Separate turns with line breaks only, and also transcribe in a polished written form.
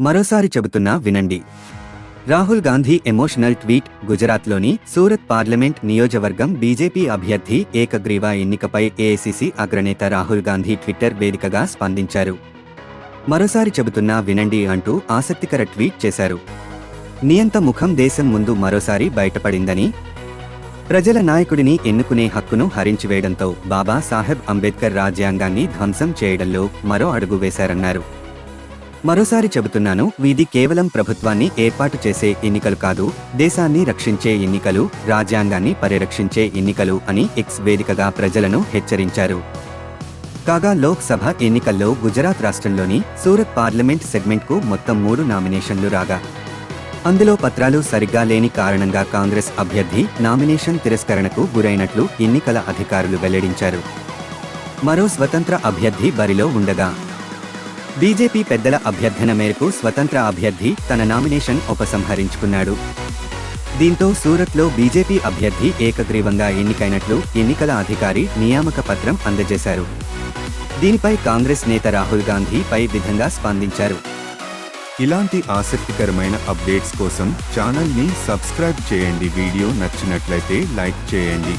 మరోసారి చెబుతున్నా వినండి. Rahul Gandhi emotional tweet. గుజరాత్లోని సూరత్ పార్లమెంట్ నియోజకవర్గం బీజేపీ అభ్యర్థి ఏకగ్రీవ ఎన్నికపై ఏఐసీసీ అగ్రనేత రాహుల్ గాంధీ ట్విట్టర్ వేదికగా స్పందించారు. మరోసారి చెబుతున్నా వినండి అంటూ ఆసక్తికర ట్వీట్ చేశారు. నియంత ముఖం దేశం ముందు మరోసారి బయటపడిందని, ప్రజల నాయకుడిని ఎన్నుకునే హక్కును హరించివేయడంతో బాబా సాహెబ్ అంబేద్కర్ రాజ్యాంగాన్ని ధ్వంసం చేయడంలో మరో అడుగు వేశారన్నారు. మరోసారి చెబుతున్నాను, ఇది కేవలం ప్రభుత్వాన్ని ఏర్పాటు చేసే ఎన్నికలు కాదు, దేశాన్ని రక్షించే ఎన్నికలు, రాజ్యాంగాన్ని పరిరక్షించే ఎన్నికలు అని ఎక్స్ వేదికగా ప్రజలను హెచ్చరించారు. కాగా లోక్ సభ ఎన్నికల్లో గుజరాత్ రాష్ట్రంలోని సూరత్ పార్లమెంట్ సెగ్మెంట్కు మొత్తం 3 నామినేషన్లు రాగా, అందులో పత్రాలు సరిగ్గా లేని కారణంగా కాంగ్రెస్ అభ్యర్థి నామినేషన్ తిరస్కరణకు గురైనట్లు ఎన్నికల అధికారులు వెల్లడించారు. మరో స్వతంత్ర అభ్యర్థి బరిలో ఉండగా, బీజేపీ పెద్దల అభ్యర్థన మేరకు స్వతంత్ర అభ్యర్థి తన నామినేషన్ ఉపసంహరించుకున్నాడు. దీంతో సూరత్లో బీజేపీ అభ్యర్థి ఏకగ్రీవంగా ఎన్నికైనట్లు ఎన్నికల అధికారి నియామక పత్రం అందజేశారు. దీనిపై కాంగ్రెస్ నేత రాహుల్ గాంధీ పై విధంగా స్పందించారు.
ఇలాంటి ఆసక్తికరమైన అప్డేట్స్ కోసం ఛానల్ని సబ్స్క్రైబ్ చేయండి. వీడియో నచ్చినట్లయితే లైక్ చేయండి.